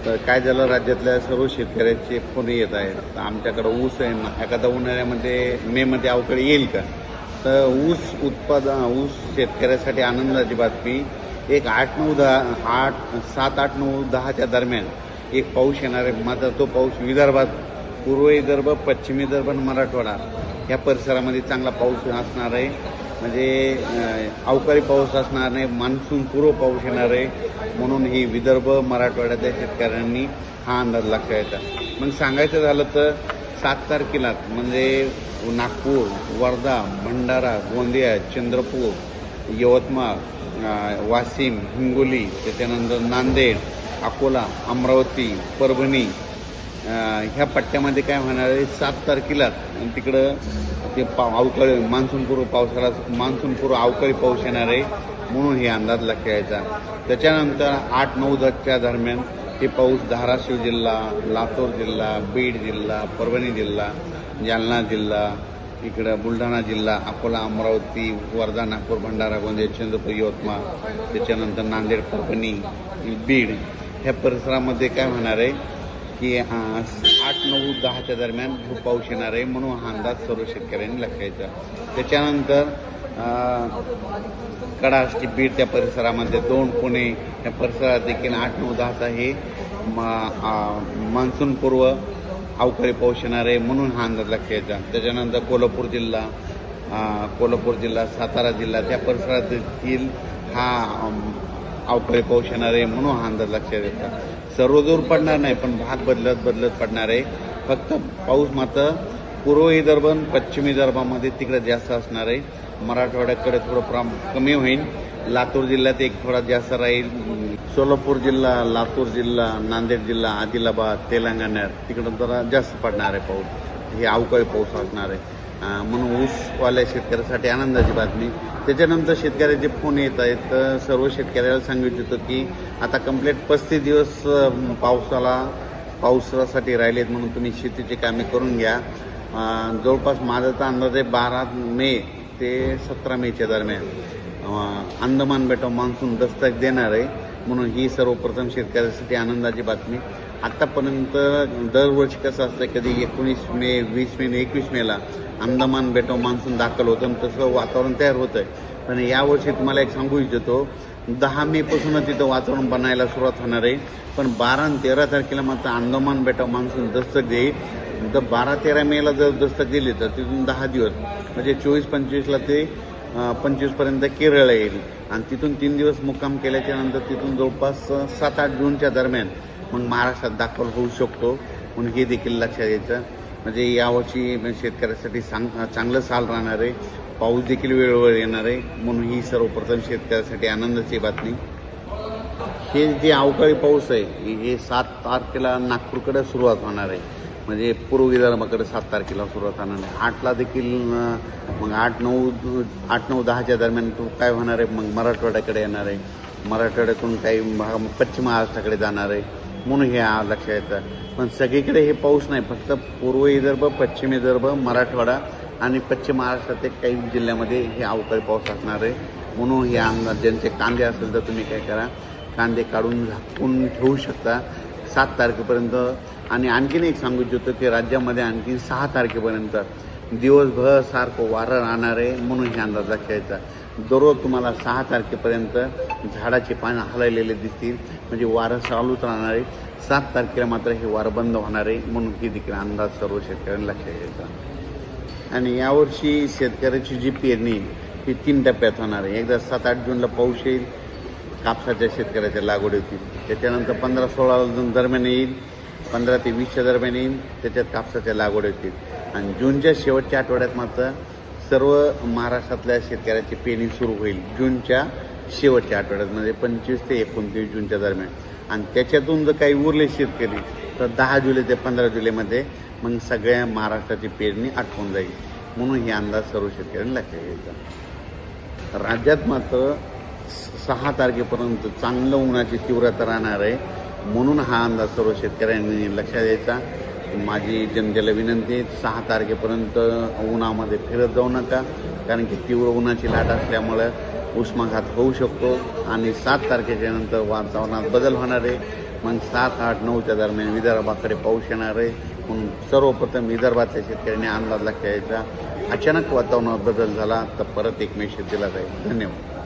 तर काय झालं, राज्यातल्या सर्व शेतकऱ्यांचे फोन येत आहेत. तर आमच्याकडं ऊस आहे ना, एखादा उन्हाळ्यामध्ये मेमध्ये अवकाळी येईल का? तर ऊस शेतकऱ्यासाठी आनंदाची बातमी. एक 7, 8, 9, 10च्या दरम्यान एक पाऊस येणार आहे. मात्र तो पाऊस विदर्भात, पूर्व विदर्भ, पश्चिम विदर्भ आणि मराठवाडा या परिसरामध्ये चांगला पाऊस असणार आहे. म्हणजे अवकाळी पाऊस असणार नाही, मान्सून पूर्व पाऊस येणार आहे. म्हणून ही विदर्भ, मराठवाड्यातल्या शेतकऱ्यांनी हा अंदाज लक्षात येतात. मग सांगायचं झालं तर 7 तारखेला म्हणजे नागपूर, वर्धा, भंडारा, गोंदिया, चंद्रपूर, यवतमाळ, वाशिम, हिंगोली, त्याच्यानंतर नांदेड, अकोला, अमरावती, परभणी ह्या पट्ट्यामध्ये काय होणार आहे, 7 तारखेला तिकडं ते अवकाळी मान्सूनपूर्व अवकाळी पाऊस येणार आहे. म्हणून हे अंदाज लक्षात यायचा. त्याच्यानंतर 8, 9, 10च्या दरम्यान हे पाऊस धाराशिव जिल्हा, लातूर जिल्हा, बीड जिल्हा, परभणी जिल्हा, जालना जिल्हा, इकडं बुलढाणा जिल्हा, अकोला, अमरावती, वर्धा, नागपूर, भंडारा, गोंदिया, चंद्रपूर, यवतमाळ, त्याच्यानंतर नांदेड, परभणी, बीड ह्या परिसरामध्ये काय होणार आहे की 8, 9, 10च्या दरम्यान खूप पाऊस येणार आहे. म्हणून हा अंदाज सर्व शेतकऱ्यांनी लक्षात घ्यायचा. त्याच्यानंतर कडाष्टी, बीड त्या परिसरामध्ये 2, पुणे या परिसरात देखील 8, 9, 10चा हे मान्सूनपूर्व अवकाळी पाऊस येणार आहे. म्हणून हा अंदाज लक्षात घ्यायचा. त्याच्यानंतर कोल्हापूर जिल्हा, सातारा जिल्हा त्या परिसरात देखील हा अवकाळी पाऊस येणार आहे. म्हणून हा अंदाज लक्षात येतात. सर्वदूर पडणार नाही, पण भाग बदलत पडणार आहे. फक्त पाऊस मात्र पूर्व विदर्भ आणि पश्चिम विदर्भामध्ये तिकडे जास्त असणार आहे. मराठवाड्याकडे थोडं कमी होईल. लातूर जिल्ह्यात एक थोडा जास्त राहील. सोलापूर जिल्हा, लातूर जिल्हा, नांदेड जिल्हा, आदिलाबाद, तेलंगणा तिकडं जरा जास्त पडणार आहे पाऊस. हे अवकाळी पाऊस असणार आहे. म्हणून ऊसवाल्या शेतकऱ्यासाठी आनंदाची बातमी. त्याच्यानंतर शेतकऱ्याचे फोन येत आहेत. तर सर्व शेतकऱ्याला सांगू इच्छितो की आता कंप्लीट 35 दिवस पावसासाठी राहिलेत. म्हणून तुम्ही शेतीची कामे करून घ्या. जवळपास माझा तर अंदाज आहे 12 मे ते 17 मेच्या दरम्यान अंदमान बेटावर मान्सून दस्तक देणार आहे. म्हणून ही सर्वप्रथम शेतकऱ्यासाठी आनंदाची बातमी. आत्तापर्यंत दरवर्षी कसं असतं, कधी 19 मे, 20 मे, 21 मेला अंदमान बेटावर मान्सून दाखल होतं आणि तसं वातावरण तयार होतं आहे. पण यावर्षी तुम्हाला एक सांगू इच्छितो, 10 मेपासूनच तिथं वातावरण बनायला सुरुवात होणार आहे. पण 12 आणि 13 तारखेला मात्र अंदमान बेटावर मान्सून दस्तक देईल. तर 12-13 मेला जर दस्तक दिली तर तिथून 10 दिवस म्हणजे 24-25ला ते 25पर्यंत केरळ येईल. आणि तिथून 3 दिवस मुक्काम केल्याच्या नंतर तिथून जवळपास 7-8 जूनच्या दरम्यान मग महाराष्ट्रात दाखल होऊ शकतो. म्हणून हे देखील लक्षात घ्यायचं. म्हणजे यावर्षी शेतकऱ्यासाठी चांगलं साल राहणार आहे. पाऊस देखील वेळोवेळी येणार आहे. म्हणून ही सर्वप्रथम शेतकऱ्यासाठी आनंदाची बातमी. हे जे अवकाळी पाऊस आहे हे 7 तारखेला नागपूरकडे सुरुवात होणार आहे. म्हणजे पूर्व विदर्भाकडे 7 तारखेला सुरुवात होणार आहे. 8ला देखील मग 8, 9, 10च्या दरम्यान तो काय होणार आहे, मग मराठवाड्याकडे येणार आहे. मराठवाड्यातून काही भाग पश्चिम महाराष्ट्राकडे जाणार आहे. म्हणून हे लक्षात येतं. पण सगळीकडे हे पाऊस नाही, फक्त पूर्व विदर्भ, पश्चिम विदर्भ, मराठवाडा आणि पश्चिम महाराष्ट्रातील काही जिल्ह्यामध्ये हे अवकाळी पाऊस असणार आहे. म्हणून हे अंदाज, ज्यांचे कांदे असेल तर तुम्ही काय करा, कांदे काढून झाकून ठेवू शकता 7 तारखेपर्यंत. आणि आणखीन एक सांगू इच्छितो की राज्यामध्ये आणखी 6 तारखेपर्यंत दिवसभर सारखं वारं राहणार आहे. म्हणून हे अंदाज लक्षात घ्यायचा. दररोज तुम्हाला 6 तारखेपर्यंत झाडाची पानं हललेले दिसतील. म्हणजे वारं चालूच राहणार आहे. 7 तारखेला मात्र हे वारं बंद होणार आहे. म्हणून ही देखील अंदाज सर्व शेतकऱ्यांना लक्षात घ्यायचा. आणि यावर्षी शेतकऱ्याची जी पेरणी ही 3 टप्प्यात होणार आहे. एकदा 7-8 जूनला पाऊस येईल, कापसाच्या शेतकऱ्याच्या लागवड होतील. त्याच्यानंतर 15-16 दरम्यान येईल, 15 ते 20च्या दरम्यान येईल. त्याच्यात कापसाच्या लागवड होतील. आणि जूनच्या शेवटच्या आठवड्यात मात्र सर्व महाराष्ट्रातल्या शेतकऱ्याची पेरणी सुरू होईल. जूनच्या शेवटच्या आठवड्यात म्हणजे 25 ते 29 जूनच्या दरम्यान. आणि त्याच्यातून जर काही उरले शेतकरी तर 10 जुलै ते 15 जुलैमध्ये मग सगळ्या महाराष्ट्राची पेरणी आटवून जाईल. म्हणून हे अंदाज सर्व शेतकऱ्यांनी लक्षात घ्यायचा. राज्यात मात्र 6 तारखेपर्यंत चांगलं उन्हाची तीव्रता राहणार आहे. म्हणून हा अंदाज सर्व शेतकऱ्यांनी लक्षात द्यायचा. माझी जनतेला विनंती आहे, 6 तारखेपर्यंत उन्हामध्ये फिरत जाऊ नका. कारण की तीव्र उन्हाची लाट असल्यामुळं उष्माघात होऊ शकतो. आणि 7 तारखेच्या नंतर वातावरणात बदल होणार आहे. मग 7, 8, 9च्या दरम्यान विदर्भाकडे पाऊस येणार आहे. म्हणून सर्वप्रथम विदर्भातल्या शेतकऱ्यांनी अंदाज लक्षात घ्यायचा. अचानक वातावरणात बदल झाला तर परत एक मेसेज दिला जाईल. धन्यवाद.